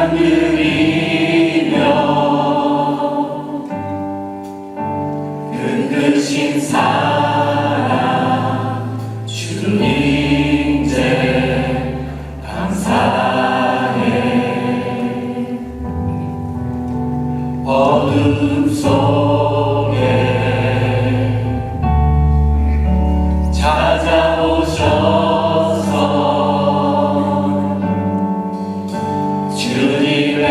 찬양 드리며 그 크신 사랑 주님 이제 감사해. 어둠 속에 찾아오셔서 주님의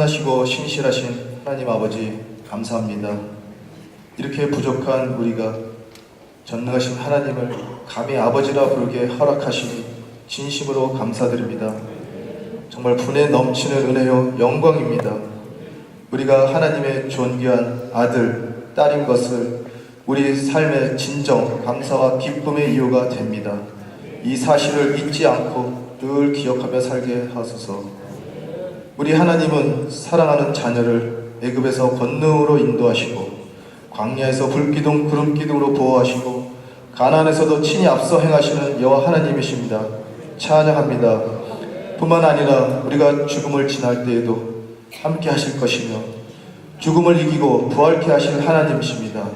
선하시고 신실하신 하나님 아버지 감사합니다. 이렇게 부족한 우리가 전능하신 하나님을 감히 아버지라 부르게 허락하시니 진심으로 감사드립니다. 정말 분에 넘치는 은혜요 영광입니다. 우리가 하나님의 존귀한 아들, 딸인 것을 우리 삶의 진정, 감사와 기쁨의 이유가 됩니다. 이 사실을 잊지 않고 늘 기억하며 살게 하소서. 우리 하나님은 사랑하는 자녀를 애굽에서 권능으로 인도하시고 광야에서 불기둥 구름기둥으로 보호하시고 가나안에서도 친히 앞서 행하시는 여호와 하나님이십니다. 찬양합니다. 뿐만 아니라 우리가 죽음을 지날 때에도 함께 하실 것이며 죽음을 이기고 부활케 하실 하나님이십니다.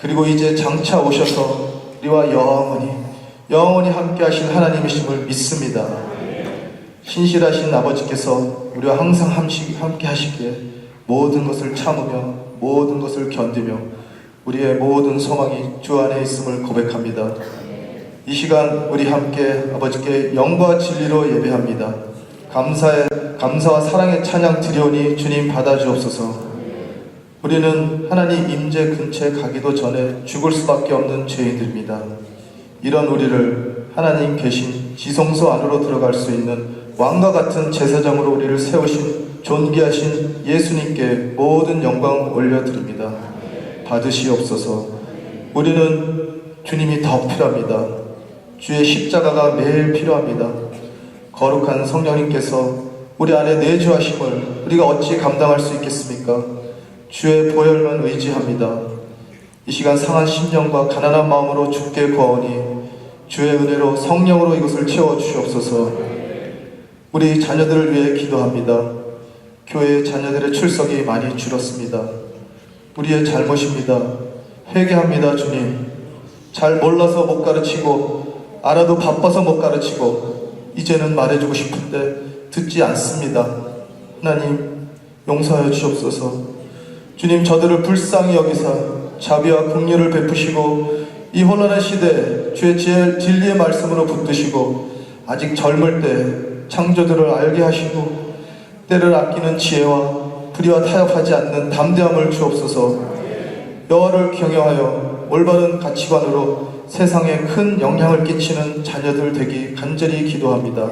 그리고 이제 장차 오셔서 우리와 영원히 함께 하실 하나님이심을 믿습니다. 신실하신 아버지께서 우리와 항상 함께 하시기에 모든 것을 참으며 모든 것을 견디며 우리의 모든 소망이 주 안에 있음을 고백합니다. 이 시간 우리 함께 아버지께 영과 진리로 예배합니다. 감사와 사랑의 찬양 드리오니 주님 받아주옵소서. 우리는 하나님 임재 근처에 가기도 전에 죽을 수밖에 없는 죄인들입니다. 이런 우리를 하나님 계신 지성소 안으로 들어갈 수 있는 왕과 같은 제사장으로 우리를 세우신 존귀하신 예수님께 모든 영광 올려드립니다. 받으시옵소서. 우리는 주님이 더 필요합니다. 주의 십자가가 매일 필요합니다. 거룩한 성령님께서 우리 안에 내주하심을 우리가 어찌 감당할 수 있겠습니까? 주의 보혈만 의지합니다. 이 시간 상한 심령과 가난한 마음으로 주께 구하오니 주의 은혜로 성령으로 이것을 채워주시옵소서. 우리 자녀들을 위해 기도합니다. 교회 자녀들의 출석이 많이 줄었습니다. 우리의 잘못입니다. 회개합니다. 주님, 잘 몰라서 못 가르치고 알아도 바빠서 못 가르치고 이제는 말해주고 싶은데 듣지 않습니다. 하나님 용서하여 주옵소서. 주님, 저들을 불쌍히 여기사 자비와 긍휼을 베푸시고 이 혼란한 시대에 주의 진리의 말씀으로 붙드시고 아직 젊을 때 창조들을 알게 하시고 때를 아끼는 지혜와 불의와 타협하지 않는 담대함을 주옵소서. 여호와를 경외하여 올바른 가치관으로 세상에 큰 영향을 끼치는 자녀들 되기 간절히 기도합니다.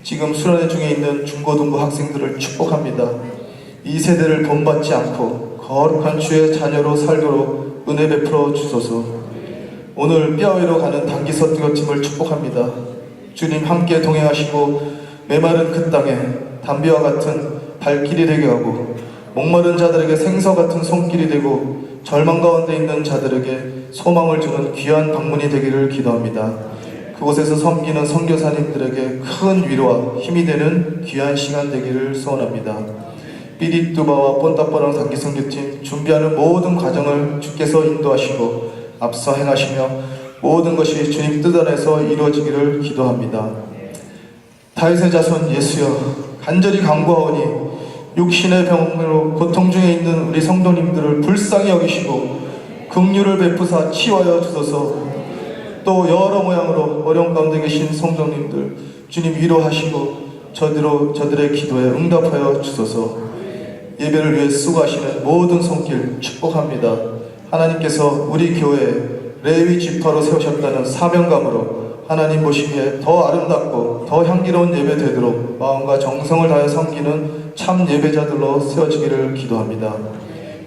지금 수련회 중에 있는 중고등부 학생들을 축복합니다. 이 세대를 본받지 않고 거룩한 주의 자녀로 살도록 은혜 베풀어 주소서. 오늘 뼈위로 가는 단기서투어 팀을 축복합니다. 주님 함께 동행하시고 메마른 그 땅에 담비와 같은 발길이 되게 하고 목마른 자들에게 생서 같은 손길이 되고 절망 가운데 있는 자들에게 소망을 주는 귀한 방문이 되기를 기도합니다. 그곳에서 섬기는 선교사님들에게 큰 위로와 힘이 되는 귀한 시간 되기를 소원합니다. 삐리뚜바와 본따빠랑 단기선교팀 준비하는 모든 과정을 주께서 인도하시고 앞서 행하시며 모든 것이 주님 뜻 안에서 이루어지기를 기도합니다. 다윗의 자손 예수여, 간절히 간구하오니 육신의 병으로 고통 중에 있는 우리 성도님들을 불쌍히 여기시고 긍휼을 베푸사 치유하여 주소서. 또 여러 모양으로 어려운 가운데 계신 성도님들 주님 위로하시고 저들의 기도에 응답하여 주소서. 예배를 위해 수고하시는 모든 손길 축복합니다. 하나님께서 우리 교회에 레위 지파로 세우셨다는 사명감으로 하나님 보시기에 더 아름답고 더 향기로운 예배 되도록 마음과 정성을 다해 섬기는 참 예배자들로 세워지기를 기도합니다.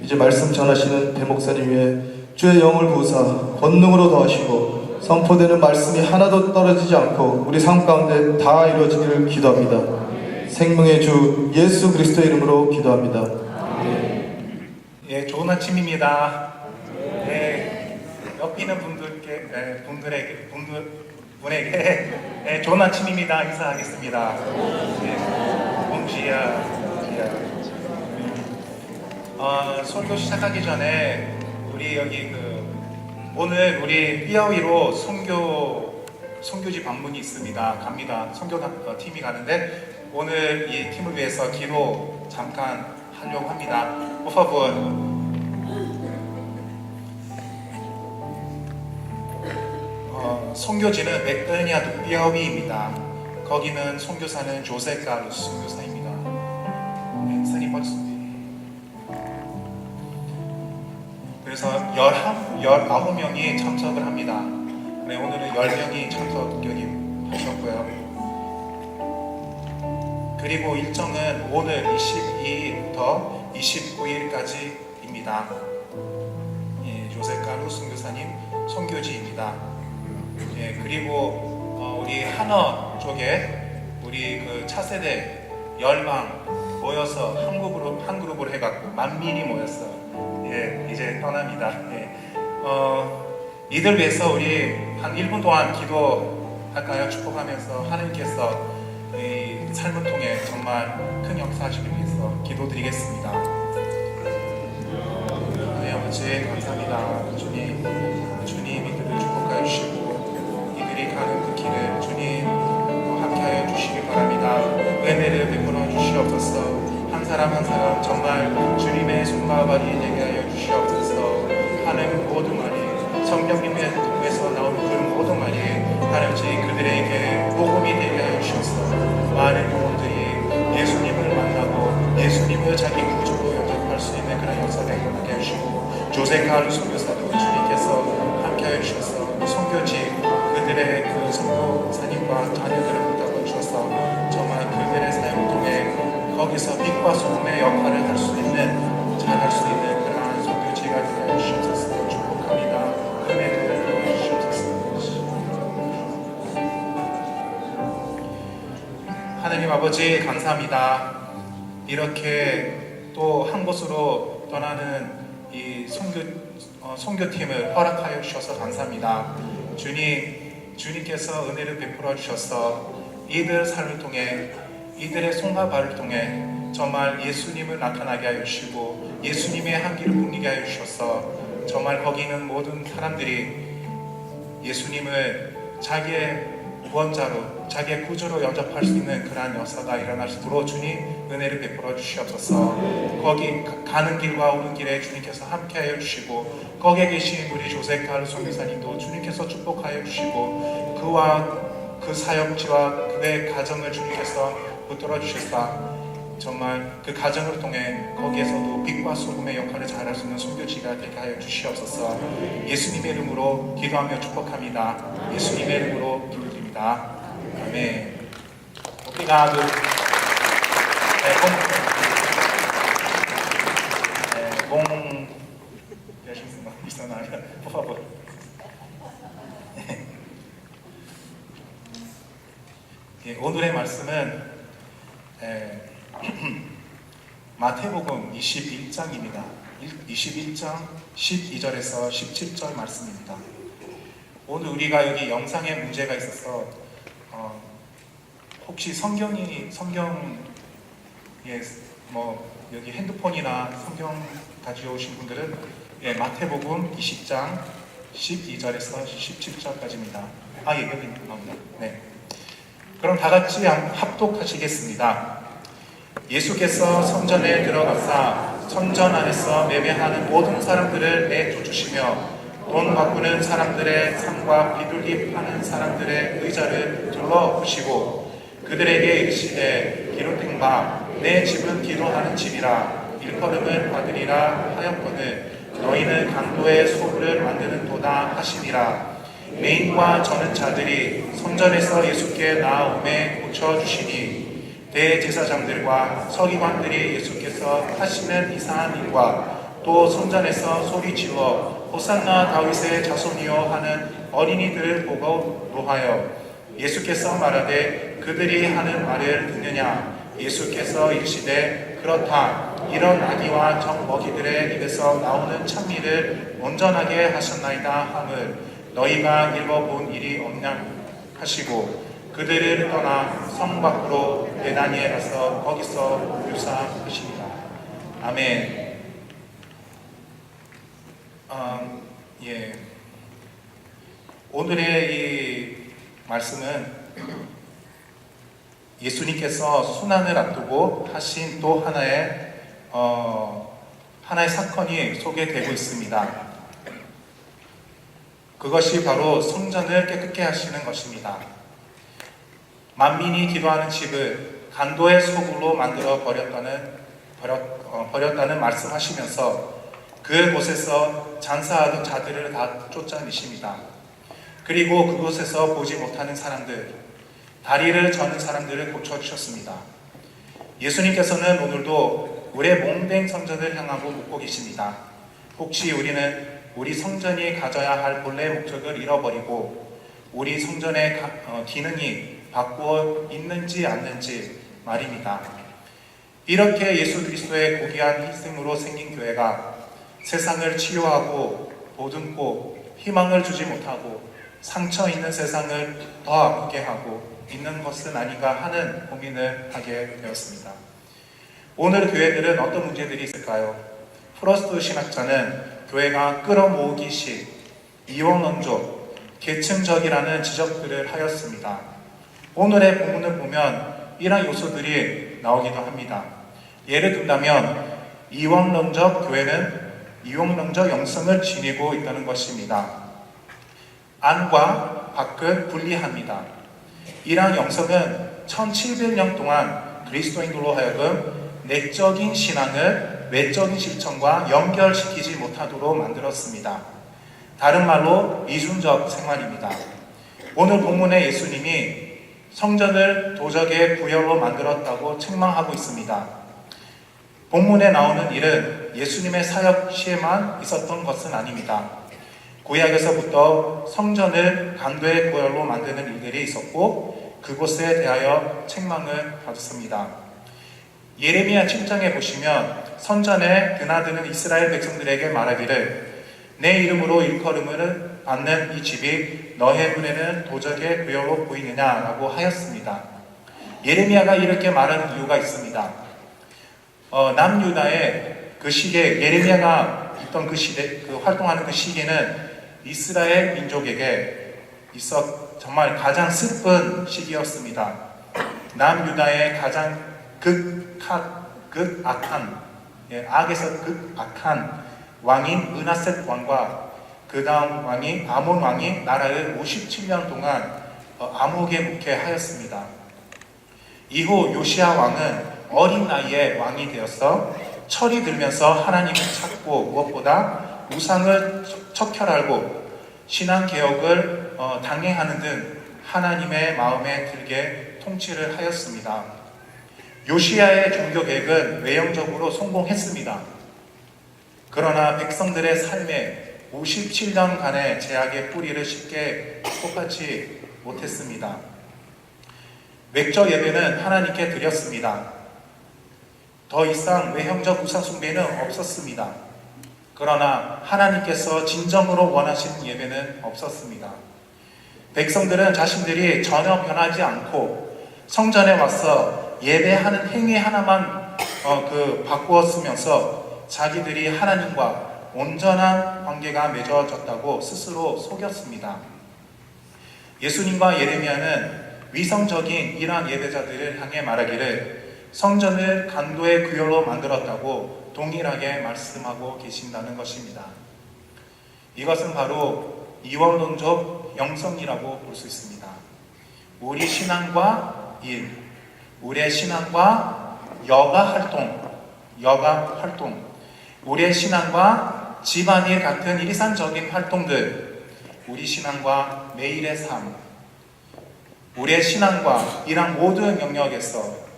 이제 말씀 전하시는 대목사님 위에 주의 영을 부으사 권능으로 더하시고 선포되는 말씀이 하나도 떨어지지 않고 우리 삶 가운데 다 이루어지기를 기도합니다. 생명의 주 예수 그리스도의 이름으로 기도합니다. 예, 좋은 아침입니다. 네, 옆에 있는 분에게 네, 좋은 아침입니다. 인사하겠습니다. 설교 시작하기 전에 우리 여기 오늘 우리 삐아위로 선교지 방문이 있습니다. 갑니다. 팀이 가는데 오늘 이 팀을 위해서 기도 잠깐 하려고 합니다. Por favor. 선교지는 베타니아 두 삐아위입니다. 거기는 선교사는 조세 카르스 선교사입니다. 그래서 19명이 참석을 합니다. 네, 오늘은 10명이 참석 여기 하셨고요. 그리고 일정은 오늘 22일부터 29일까지입니다. 예, 조세카루 선교사님 선교지입니다. 예, 그리고 우리 한어 쪽에 우리 그 차세대 10명 모여서 한 그룹으로 해갖고 만민이 모였어요. 예, 이제 떠납니다. 예. 이들 위해서 우리 한 1분 동안 기도할까요? 축복하면서 하나님께서 이 삶을 통해 정말 큰 역사하시기 위해서 기도드리겠습니다. 하나님 아버지 감사합니다. 주님 이들을 축복하여 주시고 이들이 가는 그 길을 주님 함께하여 주시기 바랍니다. 은혜를 베풀어 주시옵소서. 한 사람 한 사람 정말 주님의 손과 발이 되게 하여 주시옵소서. 하는 모든 말이 성령님의 통해서 나오는 그 모든 말이 하나님 그들에게 복음이 되게 하여 주셔서 많은 영혼들이 예수님을 만나고 예수님을 자기 구주로 영접할 수 있는 그런 역사가 일어나게 해주시고 조세카루 선교사도 주님께서 함께 하여 주셔서 선교지 그들의 그 선교사님과 자녀들을 붙잡아 주셔서 정말 그들의 삶을 통해 거기서 빛과 소금의 역할을 할 수 있는 잘할 수 있는 그러한 선교지가 되게 해주셔서 축복합니다. 은혜를 부어주시옵소서. 하나님 아버지 감사합니다. 이렇게 또 한 곳으로 떠나는 이 선교팀을 허락하여 주셔서 감사합니다. 주님께서 은혜를 베풀어 주셔서 이들 삶을 통해 이들의 손과 발을 통해 정말 예수님을 나타나게 하여 주시고 예수님의 향기를 풍기게 하여 주셔서 정말 거기 있는 모든 사람들이 예수님을 자기의 구원자로 자기의 구주로 영접할 수 있는 그러한 역사가 일어날 수 있도록 주님 은혜를 베풀어 주시옵소서. 거기 가는 길과 오는 길에 주님께서 함께하여 주시고 거기에 계신 우리 조세카루 선교사님도 주님께서 축복하여 주시고 그와 그 사역지와 그의 가정을 주님께서 붙들어 주셨다. 정말 그 가정을 통해 거기에서도 빛과 소금의 역할을 잘할 수 있는 선교지가 되게 하여 주시옵소서. 예수님의 이름으로 기도하며 축복합니다. 예수님의 이름으로 기도드립니다. 아멘. Obrigado. Bom missionário, por favor. 오늘의 말씀은 마태복음 21장입니다. 21장 12절에서 17절 말씀입니다. 오늘 우리가 여기 영상에 문제가 있어서 혹시 성경에 뭐 여기 핸드폰이나 성경 가져오신 분들은 마태복음 20장 12절에서 17절까지입니다. 예, 여기 나옵니다. 네. 그럼 다 같이 합독하시겠습니다. 예수께서 성전에 들어가사 성전 안에서 매매하는 모든 사람들을 내쫓으시며 돈 바꾸는 사람들의 상과 비둘기 파는 사람들의 의자를 둘러보시고 그들에게 이르시되 기록된 바 내 집은 기도하는 집이라 일컬음을 받으리라 하였거늘 너희는 강도의 소굴을 만드는 도다 하시니라. 맹인과 저는 자들이 성전에서 예수께 나아오매 고쳐주시니 대제사장들과 서기관들이 예수께서 하시는 이상한 일과 또 성전에서 소리질러 호산나 다윗의 자손이여 하는 어린이들을 보고 노하여 예수께서 말하되 그들이 하는 말을 듣느냐. 예수께서 이르시되 그렇다. 이런 아기와 젖먹이들의 입에서 나오는 찬미를 온전하게 하셨나이다 함을 너희가 읽어본 일이 없냐 하시고 그들을 떠나 성 밖으로 베다니에 가서 거기서 묘사하시니라. 아멘. 오늘의 이 말씀은 예수님께서 순환을 앞두고 하신 또 하나의 사건이 소개되고 있습니다. 그것이 바로 성전을 깨끗게 하시는 것입니다. 만민이 기도하는 집을 간도의 소굴로 만들어 버렸다는 버렸다는 말씀하시면서 그곳에서 장사하던 자들을 다 쫓아내십니다. 그리고 그곳에서 보지 못하는 사람들, 다리를 저는 사람들을 고쳐주셨습니다. 예수님께서는 오늘도 우리의 몽뱅 성전을 향하고 묻고 계십니다. 혹시 우리는 우리 성전이 가져야 할 본래의 목적을 잃어버리고 우리 성전의 기능이 바꾸어 있는지 않는지 말입니다. 이렇게 예수 그리스도의 고귀한 희생으로 생긴 교회가 세상을 치유하고 보듬고 희망을 주지 못하고 상처 있는 세상을 더 아프게 하고 있는 것은 아닌가 하는 고민을 하게 되었습니다. 오늘 교회들은 어떤 문제들이 있을까요? 프로스트 신학자는 교회가 끌어모으기식, 이원론적, 계층적이라는 지적들을 하였습니다. 오늘의 본문을 보면 이러한 요소들이 나오기도 합니다. 예를 든다면 이원론적 교회는 이원론적 영성을 지니고 있다는 것입니다. 안과 밖을 분리합니다. 이러한 영성은 1700년 동안 그리스도인들로 하여금 내적인 신앙을 외적인 실천과 연결시키지 못하도록 만들었습니다. 다른 말로 이중적 생활입니다. 오늘 본문의 예수님이 성전을 도적의 부여로 만들었다고 책망하고 있습니다. 본문에 나오는 일은 예수님의 사역 시에만 있었던 것은 아닙니다. 구약에서부터 성전을 강도의 부여로 만드는 일들이 있었고 그곳에 대하여 책망을 받았습니다. 예레미야 7장에 보시면 선전에 드나드는 이스라엘 백성들에게 말하기를 내 이름으로 일컬음을 받는 이 집이 너의 눈에는 도적의 부여로 보이느냐라고 하였습니다. 예레미야가 이렇게 말하는 이유가 있습니다. 남유다의 그 시기에 예레미야가 있던 그 시대, 활동하는 그 시기는 이스라엘 민족에게 있어 정말 가장 슬픈 시기였습니다. 남유다의 가장 극악한, 악에서 극악한 왕인 은하셋 왕과 그 다음 왕이 아몬 왕이 나라를 57년 동안 암흑에 묵게 하였습니다. 이후 요시야 왕은 어린 나이에 왕이 되어서 철이 들면서 하나님을 찾고 무엇보다 우상을 척결하고 신앙개혁을 당행하는 등 하나님의 마음에 들게 통치를 하였습니다. 요시야의 종교개혁은 외형적으로 성공했습니다. 그러나 백성들의 삶에 57년간의 제약의 뿌리를 쉽게 뽑지 못했습니다. 외적 예배는 하나님께 드렸습니다. 더 이상 외형적 우상 숭배는 없었습니다. 그러나 하나님께서 진정으로 원하시는 예배는 없었습니다. 백성들은 자신들이 전혀 변하지 않고 성전에 와서 예배하는 행위 하나만 바꾸었으면서 자기들이 하나님과 온전한 관계가 맺어졌다고 스스로 속였습니다. 예수님과 예레미야는 위성적인 이러한 예배자들을 향해 말하기를 성전을 간도의 구열로 만들었다고 동일하게 말씀하고 계신다는 것입니다. 이것은 바로 이원론적 영성이라고 볼 수 있습니다. 우리 신앙과 일, 우리의 신앙과 여가 활동, 우리의 신앙과 집안일 같은 일상적인 활동들, 우리 신앙과 매일의 삶, 우리의 신앙과 이런 모든 영역에서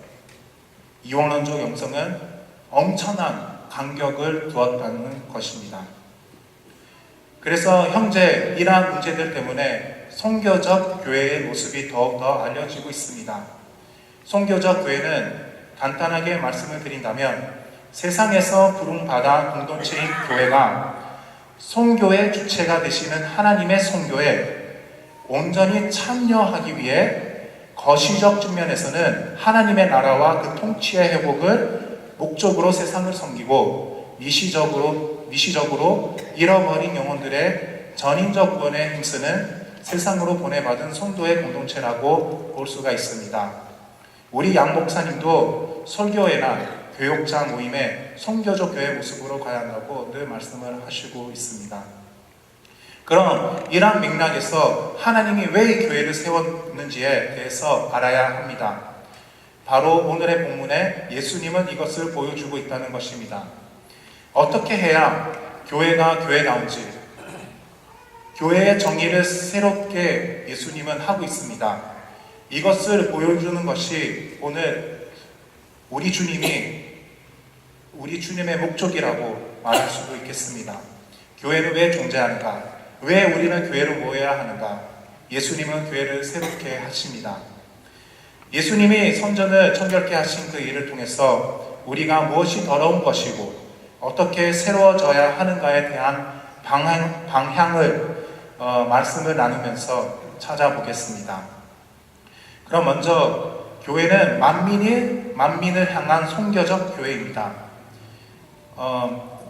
이원론적 영성은 엄청난 간격을 두었다는 것입니다. 그래서 현재 이러한 문제들 때문에 선교적 교회의 모습이 더욱더 알려지고 있습니다. 선교적 교회는 간단하게 말씀을 드린다면 세상에서 부름받아 공동체인 교회가 선교의 주체가 되시는 하나님의 선교에 온전히 참여하기 위해 거시적 측면에서는 하나님의 나라와 그 통치의 회복을 목적으로 세상을 섬기고 미시적으로 잃어버린 영혼들의 전인적 구원에 힘쓰는 세상으로 보내받은 성도의 공동체라고 볼 수가 있습니다. 우리 양 목사님도 설교회나 교육자 모임에 선교적 교회 모습으로 가야 한다고 늘 말씀을 하시고 있습니다. 그럼 이러한 맥락에서 하나님이 왜 이 교회를 세웠는지에 대해서 알아야 합니다. 바로 오늘의 본문에 예수님은 이것을 보여주고 있다는 것입니다. 어떻게 해야 교회가 교회다운지, 교회의 정의를 새롭게 예수님은 하고 있습니다. 이것을 보여주는 것이 오늘 우리 주님의 목적이라고 말할 수도 있겠습니다. 교회는 왜 존재하는가? 왜 우리는 교회로 모여야 하는가? 예수님은 교회를 새롭게 하십니다. 예수님이 선전을 청결케 하신 그 일을 통해서 우리가 무엇이 더러운 것이고 어떻게 새로워져야 하는가에 대한 방향을 말씀을 나누면서 찾아보겠습니다. 그럼 먼저 교회는 만민을 향한 선교적 교회입니다.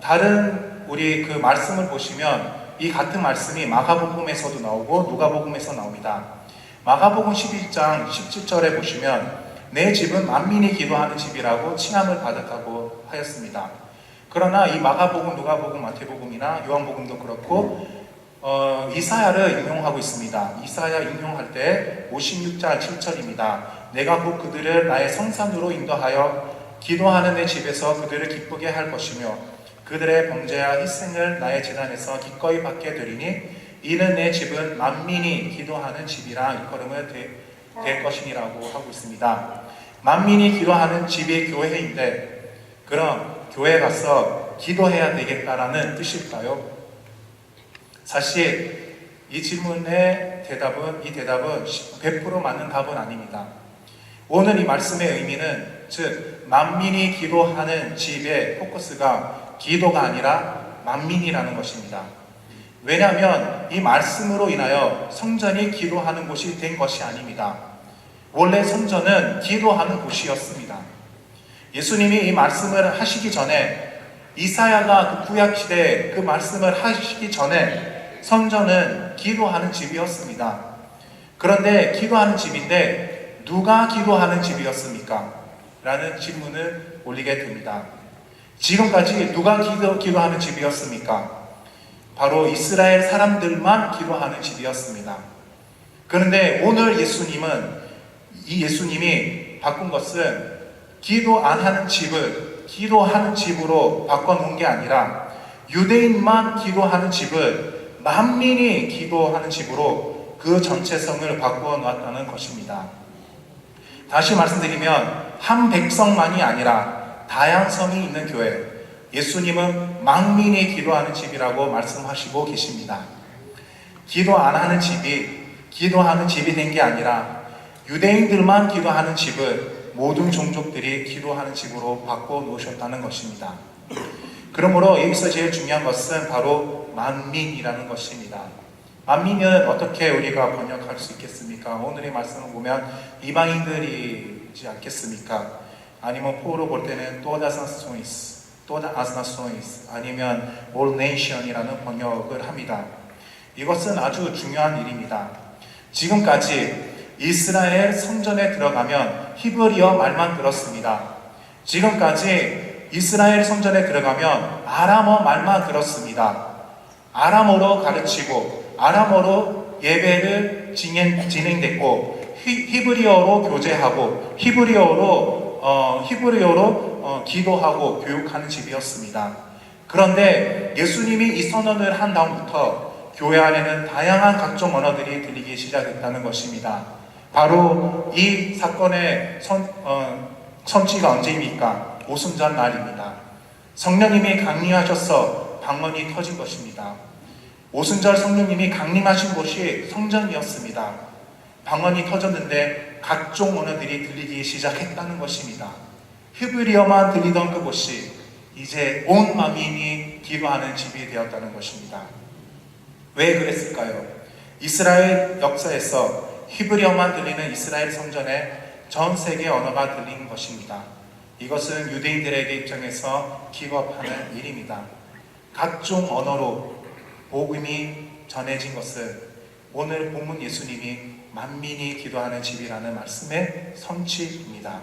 다른 우리 그 말씀을 보시면 이 같은 말씀이 마가복음에서도 나오고 누가복음에서 나옵니다. 마가복음 11장 17절에 보시면 내 집은 만민이 기도하는 집이라고 칭함을 받았다고 하였습니다. 그러나 이 마가복음, 누가복음, 마태복음이나 요한복음도 그렇고 이사야를 인용하고 있습니다. 이사야 인용할 때 56장 7절입니다. 내가 곧 그들을 나의 성산으로 인도하여 기도하는 내 집에서 그들을 기쁘게 할 것이며 그들의 범죄와 희생을 나의 제단에서 기꺼이 받게 되리니 이는 내 집은 만민이 기도하는 집이라 일컬음을 될 것이니라고 하고 있습니다. 만민이 기도하는 집이 교회인데 그럼 교회 가서 기도해야 되겠다라는 뜻일까요? 사실 이 질문의 대답은 100% 맞는 답은 아닙니다. 오늘 이 말씀의 의미는 즉 만민이 기도하는 집의 포커스가 기도가 아니라 만민이라는 것입니다. 왜냐하면 이 말씀으로 인하여 성전이 기도하는 곳이 된 것이 아닙니다. 원래 성전은 기도하는 곳이었습니다. 예수님이 이 말씀을 하시기 전에 이사야가 그 구약시대에 그 말씀을 하시기 전에 성전은 기도하는 집이었습니다. 그런데 기도하는 집인데 누가 기도하는 집이었습니까? 라는 질문을 올리게 됩니다. 지금까지 누가 기도하는 집이었습니까? 바로 이스라엘 사람들만 기도하는 집이었습니다. 그런데 오늘 예수님이 바꾼 것은 기도 안 하는 집을 기도하는 집으로 바꿔놓은 게 아니라 유대인만 기도하는 집을 만민이 기도하는 집으로 그 전체성을 바꾸어 놨다는 것입니다. 다시 말씀드리면 한 백성만이 아니라 다양성이 있는 교회, 예수님은 만민이 기도하는 집이라고 말씀하시고 계십니다. 기도 안 하는 집이 기도하는 집이 된 게 아니라 유대인들만 기도하는 집을 모든 종족들이 기도하는 집으로 바꿔 놓으셨다는 것입니다. 그러므로 여기서 제일 중요한 것은 바로 만민이라는 것입니다. 만민은 어떻게 우리가 번역할 수 있겠습니까? 오늘의 말씀을 보면 이방인들이지 않겠습니까? 아니면 포로 볼 때는 todas as nações 아니면 all nation이라는 번역을 합니다. 이것은 아주 중요한 일입니다. 지금까지 이스라엘 성전에 들어가면 히브리어 말만 들었습니다. 지금까지 이스라엘 성전에 들어가면 아람어 말만 들었습니다. 아람어로 가르치고 아람어로 예배를 진행됐고 히브리어로 교제하고 히브리어로 기도하고 교육하는 집이었습니다. 그런데 예수님이 이 선언을 한 다음부터 교회 안에는 다양한 각종 언어들이 들리기 시작했다는 것입니다. 바로 이 사건의 선취가 언제입니까? 오순절 날입니다. 성령님이 강림하셔서 방언이 터진 것입니다. 오순절 성령님이 강림하신 곳이 성전이었습니다. 방언이 터졌는데 각종 언어들이 들리기 시작했다는 것입니다. 히브리어만 들리던 그곳이 이제 온 만민이 기도하는 집이 되었다는 것입니다. 왜 그랬을까요? 이스라엘 역사에서 히브리어만 들리는 이스라엘 성전에 전 세계 언어가 들린 것입니다. 이것은 유대인들에게 입장에서 기겁하는 일입니다. 각종 언어로 복음이 전해진 것은 오늘 본문 예수님이 만민이 기도하는 집이라는 말씀의 성취입니다.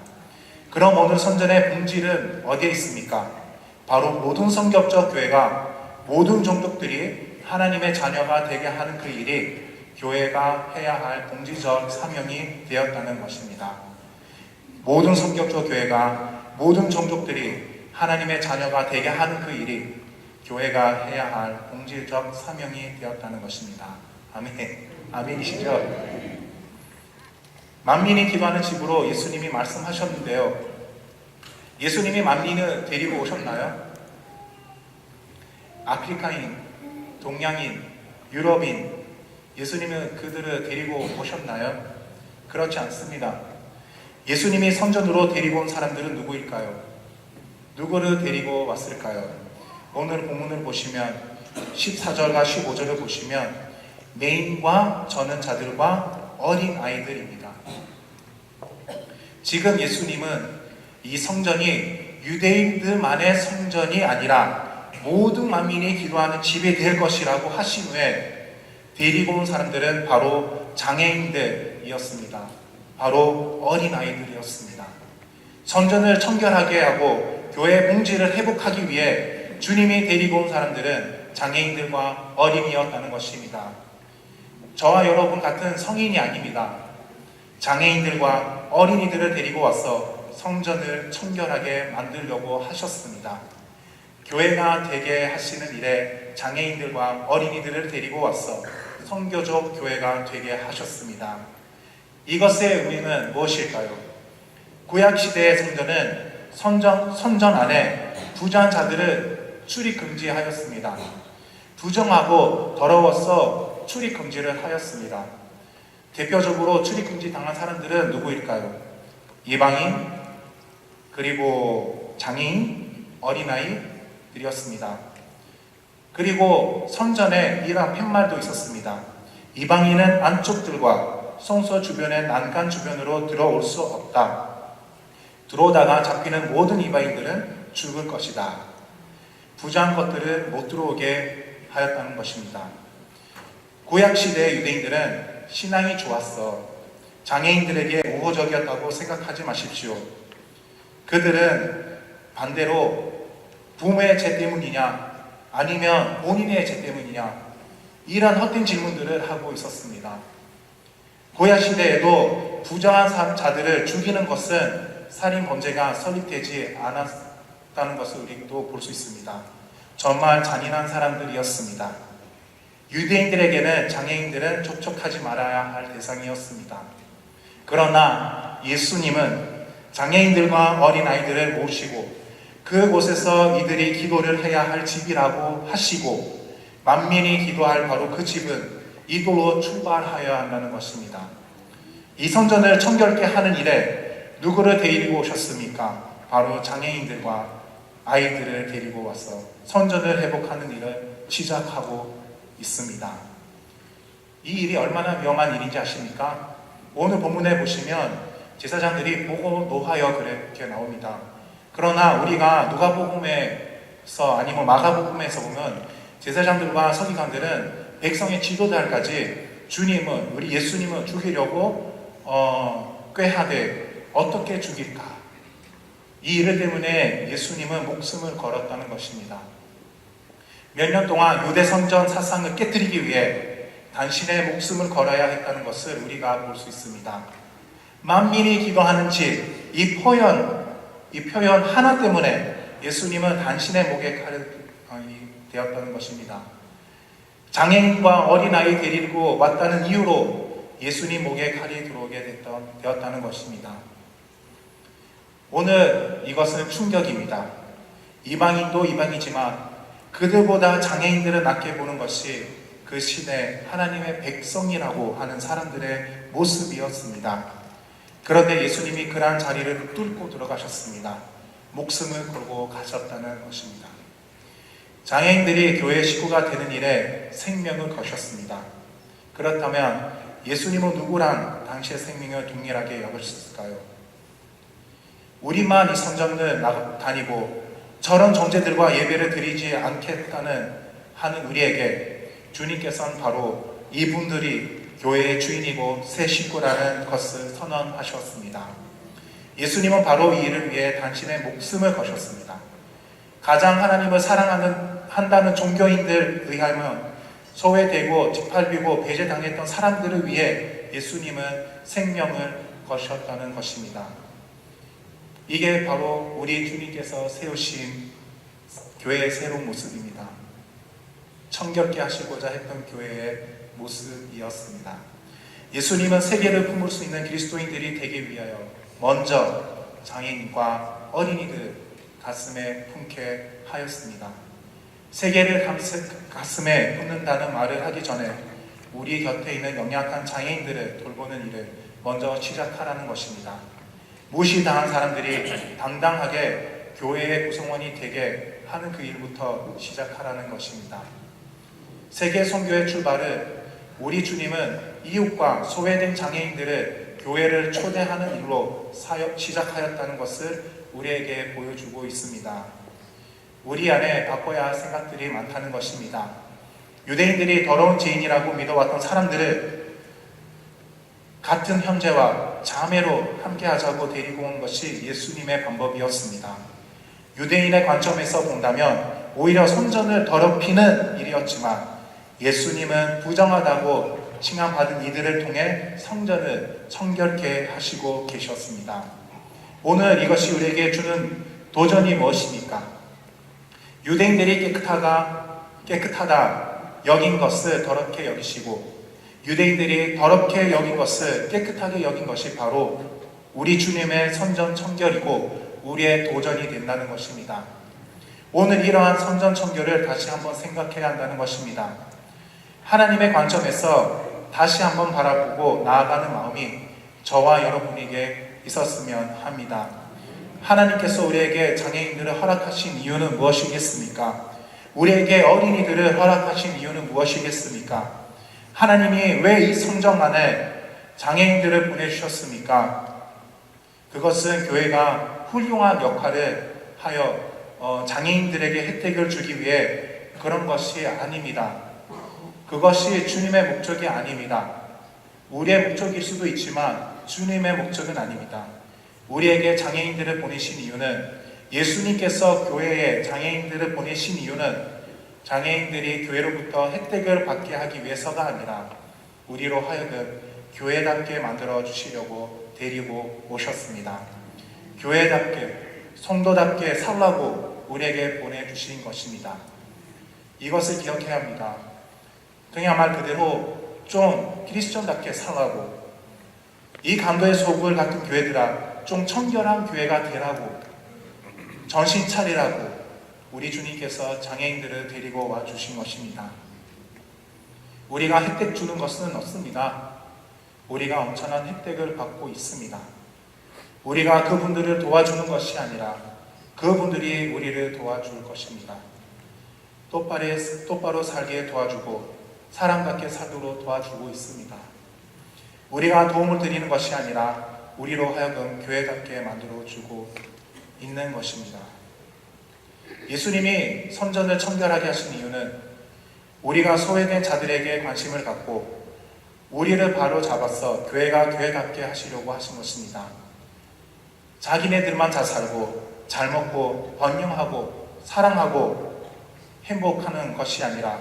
그럼 오늘 선전의 본질은 어디에 있습니까? 바로 모든 성경적 교회가 모든 종족들이 하나님의 자녀가 되게 하는 그 일이 교회가 해야 할 본질적 사명이 되었다는 것입니다. 모든 성격적 교회가 모든 종족들이 하나님의 자녀가 되게 하는 그 일이 교회가 해야 할 공질적 사명이 되었다는 것입니다. 아멘. 아멘이시죠? 만민이 기도하는 집으로 예수님이 말씀하셨는데요. 예수님이 만민을 데리고 오셨나요? 아프리카인, 동양인, 유럽인, 예수님은 그들을 데리고 오셨나요? 그렇지 않습니다. 예수님이 선전으로 데리고 온 사람들은 누구일까요? 누구를 데리고 왔을까요? 오늘 본문을 보시면 14절과 15절을 보시면 메인과 저는 자들과 어린 아이들입니다. 지금 예수님은 이 성전이 유대인들만의 성전이 아니라 모든 만민이 기도하는 집이 될 것이라고 하신 후에 데리고 온 사람들은 바로 장애인들이었습니다. 바로 어린아이들이었습니다. 성전을 청결하게 하고 교회 공지를 회복하기 위해 주님이 데리고 온 사람들은 장애인들과 어린이였다는 것입니다. 저와 여러분 같은 성인이 아닙니다. 장애인들과 어린이들을 데리고 와서 성전을 청결하게 만들려고 하셨습니다. 교회가 되게 하시는 일에 장애인들과 어린이들을 데리고 와서 선교적 교회가 되게 하셨습니다. 이것의 의미는 무엇일까요? 구약시대의 성전은 선전 안에 부정한 자들을 출입 금지하였습니다. 부정하고 더러워서 출입 금지를 하였습니다. 대표적으로 출입 금지 당한 사람들은 누구일까요? 이방인, 그리고 장애인, 어린아이들이었습니다. 그리고 성전에 이러한 팻말도 있었습니다. 이방인은 안쪽들과 성소 주변의 난간 주변으로 들어올 수 없다. 들어오다가 잡히는 모든 이방인들은 죽을 것이다. 부정한 것들을 못 들어오게 하였다는 것입니다. 구약시대의 유대인들은 신앙이 좋았어. 장애인들에게 우호적이었다고 생각하지 마십시오. 그들은 반대로 부모의 죄 때문이냐 아니면 본인의 죄 때문이냐 이런 헛된 질문들을 하고 있었습니다. 구약시대에도 부정한 자들을 죽이는 것은 살인 범죄가 설립되지 않았다는 것을 우리도 볼 수 있습니다. 정말 잔인한 사람들이었습니다. 유대인들에게는 장애인들은 접촉하지 말아야 할 대상이었습니다. 그러나 예수님은 장애인들과 어린아이들을 모시고 그곳에서 이들이 기도를 해야 할 집이라고 하시고 만민이 기도할 바로 그 집은 이곳으로 출발하여야 한다는 것입니다. 이 성전을 청결케 하는 일에 누구를 데리고 오셨습니까? 바로 장애인들과 아이들을 데리고 와서 성전을 회복하는 일을 시작하고 있습니다. 이 일이 얼마나 위험한 일인지 아십니까? 오늘 본문에 보시면 제사장들이 보고 노하여 그렇게 나옵니다. 그러나 우리가 누가복음에서 아니면 마가복음에서 보면 제사장들과 서기관들은 백성의 지도자까지 주님은 우리 예수님을 죽이려고 꾀하되 어떻게 죽일까? 이 일 때문에 예수님은 목숨을 걸었다는 것입니다. 몇 년 동안 유대 성전 사상을 깨뜨리기 위해 당신의 목숨을 걸어야 했다는 것을 우리가 볼 수 있습니다. 만민이 기도하는 집, 이 표현 하나 때문에 예수님은 당신의 목에 칼이 되었다는 것입니다. 장애인과 어린아이 데리고 왔다는 이유로 예수님 목에 칼이 들어오게 되었다는 것입니다. 오늘 이것은 충격입니다. 이방인도 이방이지만 그들보다 장애인들을 낮게 보는 것이 그 시대 하나님의 백성이라고 하는 사람들의 모습이었습니다. 그런데 예수님이 그러한 자리를 뚫고 들어가셨습니다. 목숨을 걸고 가셨다는 것입니다. 장애인들이 교회 식구가 되는 일에 생명을 거셨습니다. 그렇다면 예수님은 누구랑 당시의 생명을 동일하게 여겼을까요? 우리만 이 성전을 다니고 저런 존재들과 예배를 드리지 않겠다는 하는 우리에게 주님께서는 바로 이분들이 교회의 주인이고 새 식구라는 것을 선언하셨습니다. 예수님은 바로 이 일을 위해 당신의 목숨을 거셨습니다. 가장 하나님을 사랑한다는 종교인들 의하면 소외되고 짓밟히고 배제당했던 사람들을 위해 예수님은 생명을 거셨다는 것입니다. 이게 바로 우리 주님께서 세우신 교회의 새로운 모습입니다. 청결케 하시고자 했던 교회의 모습이었습니다. 예수님은 세계를 품을 수 있는 그리스도인들이 되기 위하여 먼저 장애인과 어린이들 가슴에 품게 하였습니다. 세계를 가슴에 품는다는 말을 하기 전에 우리 곁에 있는 연약한 장애인들을 돌보는 일을 먼저 시작하라는 것입니다. 무시당한 사람들이 당당하게 교회의 구성원이 되게 하는 그 일부터 시작하라는 것입니다. 세계 선교의 출발을 우리 주님은 이웃과 소외된 장애인들을 교회를 초대하는 일로 시작하였다는 것을 우리에게 보여주고 있습니다. 우리 안에 바꿔야 할 생각들이 많다는 것입니다. 유대인들이 더러운 죄인이라고 믿어왔던 사람들을 같은 형제와 자매로 함께하자고 데리고 온 것이 예수님의 방법이었습니다. 유대인의 관점에서 본다면 오히려 성전을 더럽히는 일이었지만 예수님은 부정하다고 칭함받은 이들을 통해 성전을 청결케 하시고 계셨습니다. 오늘 이것이 우리에게 주는 도전이 무엇입니까? 유대인들이 깨끗하다 여긴 것을 더럽게 여기시고 유대인들이 더럽게 여긴 것을 깨끗하게 여긴 것이 바로 우리 주님의 성전 청결이고 우리의 도전이 된다는 것입니다. 오늘 이러한 성전 청결을 다시 한번 생각해야 한다는 것입니다. 하나님의 관점에서 다시 한번 바라보고 나아가는 마음이 저와 여러분에게 있었으면 합니다. 하나님께서 우리에게 장애인들을 허락하신 이유는 무엇이겠습니까? 우리에게 어린이들을 허락하신 이유는 무엇이겠습니까? 하나님이 왜 이 성전 안에 장애인들을 보내주셨습니까? 그것은 교회가 훌륭한 역할을 하여 장애인들에게 혜택을 주기 위해 그런 것이 아닙니다. 그것이 주님의 목적이 아닙니다. 우리의 목적일 수도 있지만 주님의 목적은 아닙니다. 우리에게 장애인들을 보내신 이유는 예수님께서 교회에 장애인들을 보내신 이유는 장애인들이 교회로부터 혜택을 받게 하기 위해서가 아니라 우리로 하여금 교회답게 만들어 주시려고 데리고 오셨습니다. 교회답게 성도답게 살라고 우리에게 보내주신 것입니다. 이것을 기억해야 합니다. 그냥 말 그대로 좀 크리스천답게 살라고, 이 강도의 소굴 같은 교회들아 좀 청결한 교회가 되라고, 정신 차리라고 우리 주님께서 장애인들을 데리고 와 주신 것입니다. 우리가 혜택 주는 것은 없습니다. 우리가 엄청난 혜택을 받고 있습니다. 우리가 그분들을 도와주는 것이 아니라 그분들이 우리를 도와줄 것입니다. 똑바로 살게 도와주고 사람답게 살도록 도와주고 있습니다. 우리가 도움을 드리는 것이 아니라 우리로 하여금 교회답게 만들어주고 있는 것입니다. 예수님이 성전을 청결하게 하신 이유는 우리가 소외된 자들에게 관심을 갖고 우리를 바로 잡아서 교회가 교회답게 하시려고 하신 것입니다. 자기네들만 잘 살고 잘 먹고 번영하고 사랑하고 행복하는 것이 아니라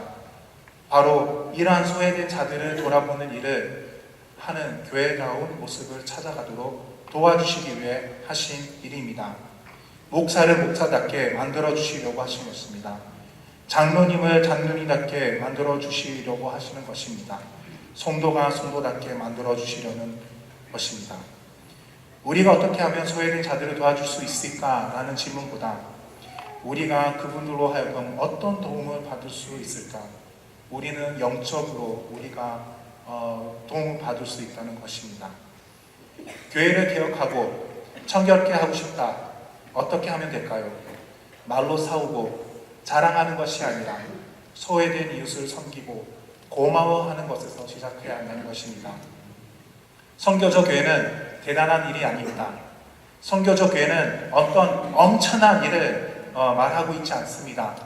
바로 이러한 소외된 자들을 돌아보는 일을 하는 교회다운 모습을 찾아가도록 도와주시기 위해 하신 일입니다. 목사를 목사답게 만들어 주시려고 하신 것입니다. 장로님을 장로님답게 만들어 주시려고 하시는 것입니다. 성도가 성도답게 만들어 주시려는 것입니다. 우리가 어떻게 하면 소외된 자들을 도와줄 수 있을까라는 질문보다 우리가 그분들로 하여금 어떤 도움을 받을 수 있을까? 우리는 영적으로 우리가 도움을 받을 수 있다는 것입니다. 교회를 개혁하고 청결케 하고 싶다. 어떻게 하면 될까요? 말로 싸우고 자랑하는 것이 아니라 소외된 이웃을 섬기고 고마워하는 것에서 시작해야 한다는 것입니다. 선교적 교회는 대단한 일이 아닙니다. 선교적 교회는 어떤 엄청난 일을 말하고 있지 않습니다.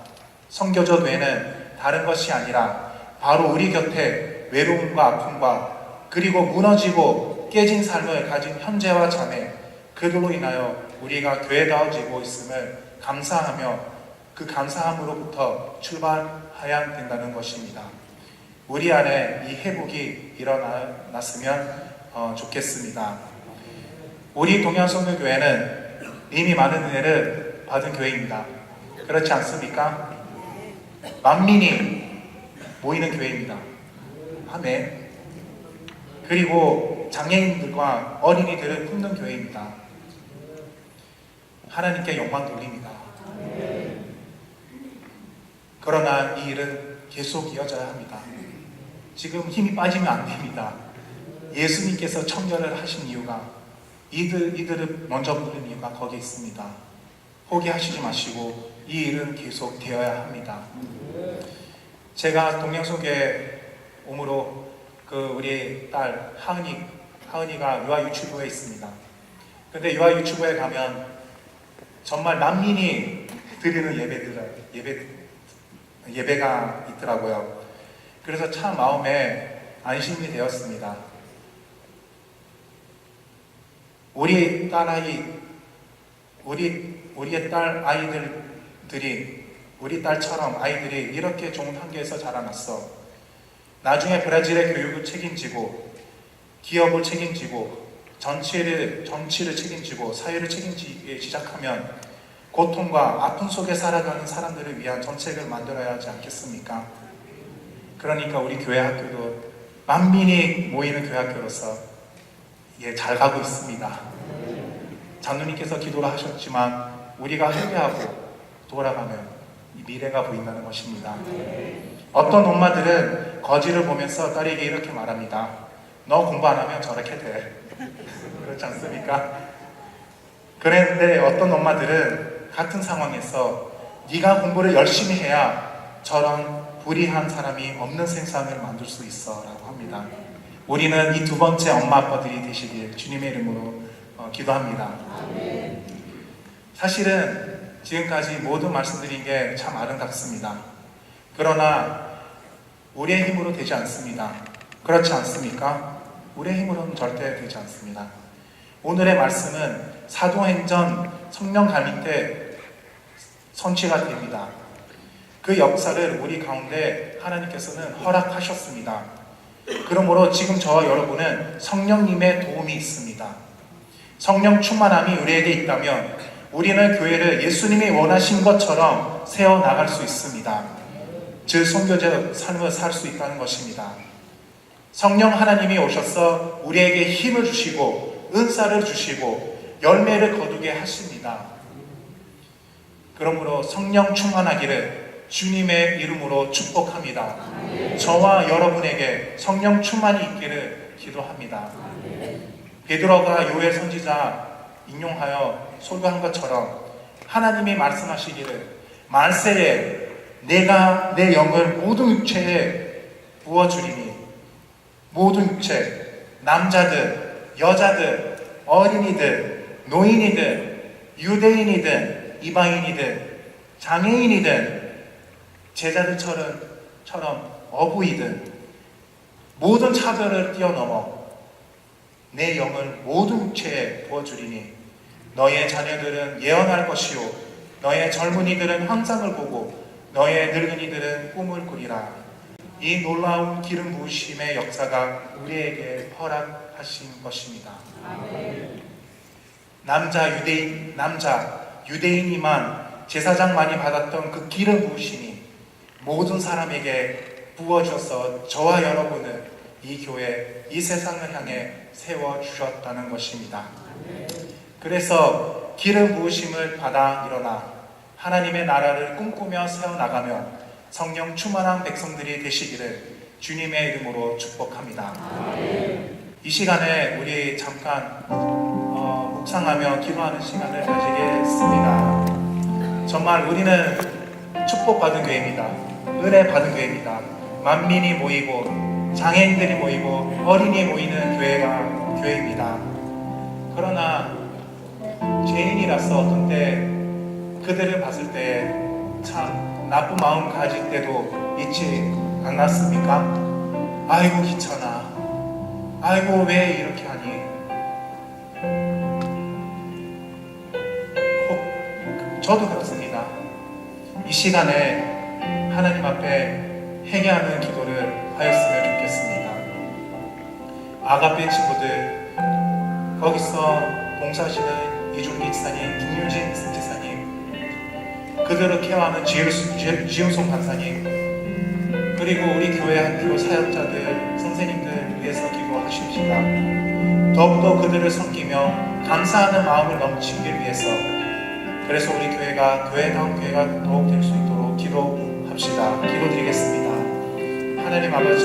선교적 교회는 다른 것이 아니라 바로 우리 곁에 외로움과 아픔과 그리고 무너지고 깨진 삶을 가진 형제와 자매, 그들로 인하여 우리가 교회다워지고 있음을 감사하며 그 감사함으로부터 출발해야 된다는 것입니다. 우리 안에 이 회복이 일어났으면 좋겠습니다. 우리 동양선교교회는 이미 많은 은혜를 받은 교회입니다. 그렇지 않습니까? 만민이 모이는 교회입니다. 아멘. 그리고 장애인들과 어린이들을 품는 교회입니다. 하나님께 영광 돌립니다. 그러나 이 일은 계속 이어져야 합니다. 지금 힘이 빠지면 안 됩니다. 예수님께서 청결을 하신 이유가 이들을 먼저 부른 이유가 거기에 있습니다. 포기하시지 마시고 이 일은 계속 되어야 합니다. 제가 동명속에 옴으로 우리 딸 하은이가 유아유치부에 있습니다. 근데 유아유치부에 가면 정말 난민이 드리는 예배가 있더라고요. 그래서 참 마음에 안심이 되었습니다. 우리의 딸 아이들이 우리 딸처럼 아이들이 이렇게 좋은 환경에서 자라났어. 나중에 브라질의 교육을 책임지고 기업을 책임지고 정치를 책임지고 사회를 책임지기 시작하면 고통과 아픔 속에 살아가는 사람들을 위한 정책을 만들어야 하지 않겠습니까? 그러니까 우리 교회 학교도 만민이 모이는 교회 학교로서 잘 가고 있습니다. 장로님께서 기도를 하셨지만 우리가 회개하고 돌아가면 이 미래가 보인다는 것입니다. 어떤 엄마들은 거지를 보면서 딸에게 이렇게 말합니다. 너 공부 안 하면 저렇게 돼. 그렇지 않습니까? 그런데 어떤 엄마들은 같은 상황에서 네가 공부를 열심히 해야 저런 불의한 사람이 없는 세상을 만들 수 있어 라고 합니다. 우리는 이 두 번째 엄마 아빠들이 되시길 주님의 이름으로 기도합니다. 사실은 지금까지 모든 말씀드린 게 참 아름답습니다. 그러나 우리의 힘으로 되지 않습니다. 그렇지 않습니까? 우리의 힘으로는 절대 되지 않습니다. 오늘의 말씀은 사도행전 성령 감리 때 성취가 됩니다. 그 역사를 우리 가운데 하나님께서는 허락하셨습니다. 그러므로 지금 저와 여러분은 성령님의 도움이 있습니다. 성령 충만함이 우리에게 있다면 우리는 교회를 예수님이 원하신 것처럼 세워나갈 수 있습니다. 즉 선교적 삶을 살 수 있다는 것입니다. 성령 하나님이 오셔서 우리에게 힘을 주시고 은사를 주시고 열매를 거두게 하십니다. 그러므로 성령 충만하기를 주님의 이름으로 축복합니다. 저와 여러분에게 성령 충만이 있기를 기도합니다. 베드로가 요엘 선지자 인용하여 소개한 것처럼 하나님이 말씀하시기를 말세에 내가 내 영을 모든 육체에 부어주리니 모든 육체, 남자들, 여자들, 어린이들, 노인이든 유대인이든 이방인이든 장애인이든 제자들처럼 어부이든 모든 차별을 뛰어넘어 내 영을 모든 육체에 부어주리니 너의 자녀들은 예언할 것이요 너의 젊은이들은 환상을 보고 너의 늙은이들은 꿈을 꾸리라. 이 놀라운 기름 부으심의 역사가 우리에게 허락하신 것입니다. 남자 유대인이만 제사장만이 받았던 그 기름 부으심이 모든 사람에게 부어져서 저와 여러분을 이 교회, 이 세상을 향해 세워주셨다는 것입니다. 그래서 기름 부으심을 받아 일어나 하나님의 나라를 꿈꾸며 세워나가며 성령 충만한 백성들이 되시기를 주님의 이름으로 축복합니다. 이 시간에 우리 잠깐 묵상하며 기도하는 시간을 가지겠습니다. 정말 우리는 축복받은 교회입니다. 은혜 받은 교회입니다. 만민이 모이고 장애인들이 모이고 어린이 모이는 교회입니다. 그러나 죄인이라서 어떤 때 그들을 봤을 때 참 나쁜 마음 가질 때도 있지 않았습니까? 아이고 귀찮아. 아이고 왜 이렇게 하니? 저도 그렇습니다. 이 시간에 하나님 앞에 회개하는 기도를 하였으면 좋겠습니다. 아가페 친구들, 거기서 봉사하시는 이준기 지사님, 김유진 지사님, 그들을 케어하는 지은송 간사님, 그리고 우리 교회 학교 사역자들, 선생님들 위해서 기도하십시다. 더욱더 그들을 섬기며 감사하는 마음을 넘치기 위해서, 그래서 우리 교회가 교회다운 교회가 더욱 될 수 있도록 기도합시다. 기도드리겠습니다. 하나님 아버지,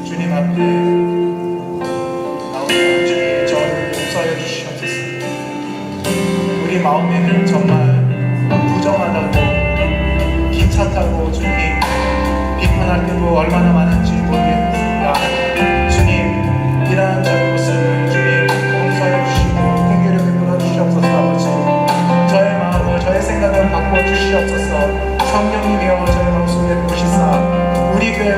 주님 앞에 나오는 주님 저를 용서해 주시옵소서. 우리 마음에는 정말 부정하다고, 귀찮다고 주님 비판할 때도 얼마나 많은지 모르겠습니다. 주님, 이러한 저의 모습을 주님 용서해 주시고 긍휼히 베풀어 주시옵소서. 아버지, 저의 마음을, 저의 생각을 바꿔 주시옵소서. 성령님이여 저의 마음속에 오시사 우리 교회에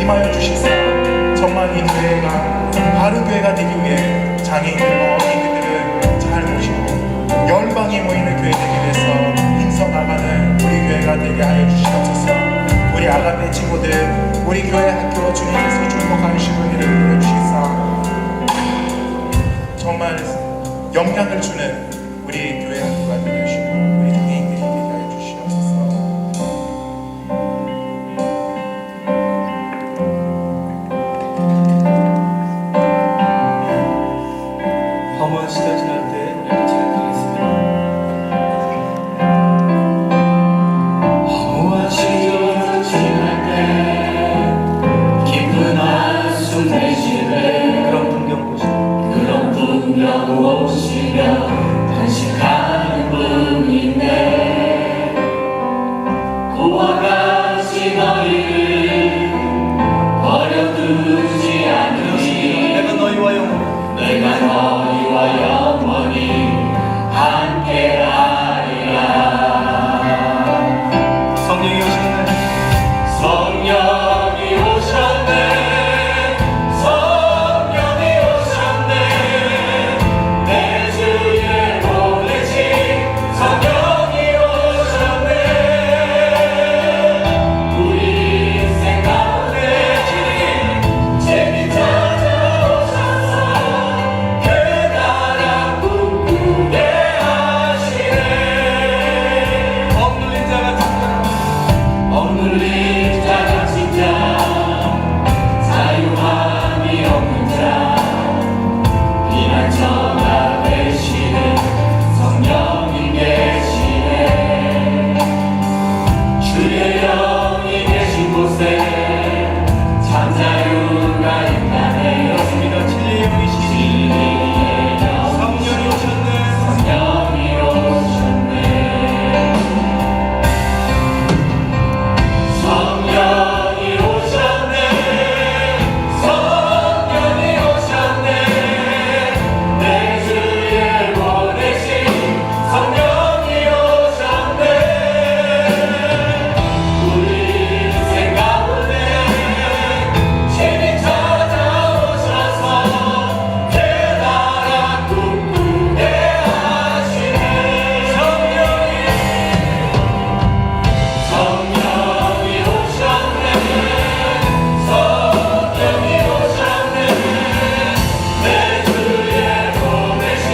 임하여 주시사 정말 이 교회가 바른 교회가 되기 위해 장애인들, 어린이들을 잘 모시고 열방이 모이는 교회 되기 위해서 힘써 나가는 우리 교회가 되게 하여 주시옵소서. 우리 아가페 친구들, 우리 교회 학교 주님께서 축복하시는 일을 보여주시사 정말 영향을 주는 우리 교회 학교가 되게 하시고 우리 장애인들이 되게 하여 주시옵소서. 화무한 시절 지날 때 이렇게 찬양드리겠습니다. 허무한 시절 지날 때 깊은 한숨 내쉬네 그런 풍경 보시고 그런 풍경 보시며 단식하는 분인데 그와 같이 너희를 버려두지 않으니 내가 너희와 영원히 내가 너희와 영원히 함께하리라. 성령이 오시는 성령이 오셨네, 성령이 오셨네, 내 주에 보내신 성령이 오셨네. 우리 인생 가운데 재미 찾아오셔서 그 나라 꿈꾸게 하시네. 억눌린 자가 억눌린 자가 진짜 자유함이 없는 자 비난처가 되시는 성령이 계시네. 주의 영이 계신 곳에 참 자유가 있다네. 그렇습니다. 진리의 영이시니 진리의 영 성령이 오셨네. 성령이 오셨네. 성령이 오셨네, 성령이 오셨네, 내 주에 보내신 성령이 오셨네. 우리 인생 가운데 재미 찾아오셔서 그 나라 꿈꾸게 하시네. 성령이 오셨네, 성령이 오셨네, 내 주에 보내신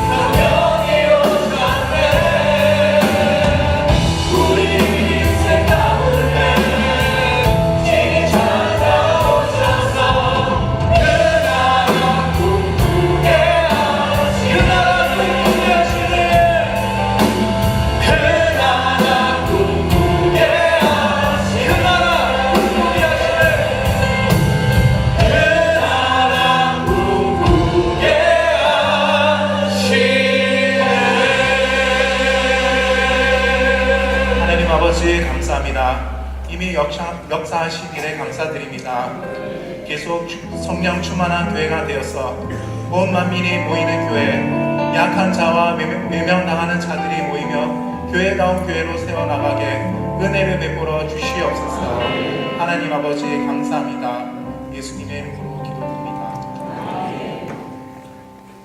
성령이 오셨네. 우리 인생 가운데 진이 찾아오셔서 그 나라 꿈꾸게 하시네. 그 나라 꿈꾸게 하시네. 그 나라 꿈꾸게 하시네. 그 나라 꿈꾸게 하시네. 그 나라 꿈꾸게 하시네. 하나님 아버지 감사합니다. 이미 역사하신 일에 감사드립니다. 계속 성령 충만한 교회가 되어서 온 만민이 모이는 교회, 약한 자와 외면당하는 자들이 모이며 교회다운 교회로 세워나가게 은혜를 베풀어 주시옵소서. 하나님 아버지 감사합니다. 예수님의 이름으로 기도드립니다.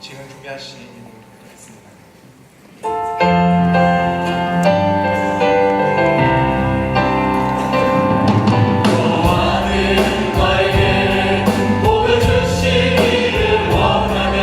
지금 준비하신 일을 드리겠습니다. 좋아하는 너에게 복을 주시기를 원하며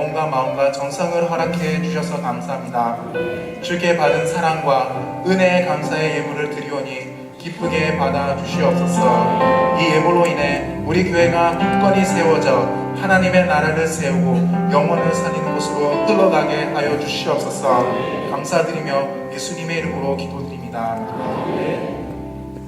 몸과 마음과 정성을 허락해 주셔서 감사합니다. 주께 받은 사랑과 은혜의 감사의 예물을 드리오니 기쁘게 받아 주시옵소서. 이 예물로 인해 우리 교회가 굳건히 세워져 하나님의 나라를 세우고 영혼을 살리는 곳으로 흘러가게 하여 주시옵소서. 감사드리며 예수님의 이름으로 기도드립니다.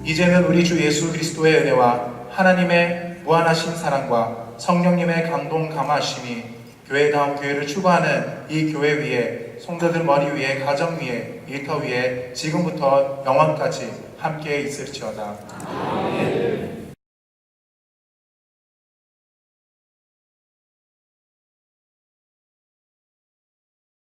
이제는 우리 주 예수 그리스도의 은혜와 하나님의 무한하신 사랑과 성령님의 감동 감화심이 교회다운 교회를 추구하는 이 교회 위에, 성도들 머리 위에, 가정 위에, 일터 위에 지금부터 영원까지 함께 있을지어다.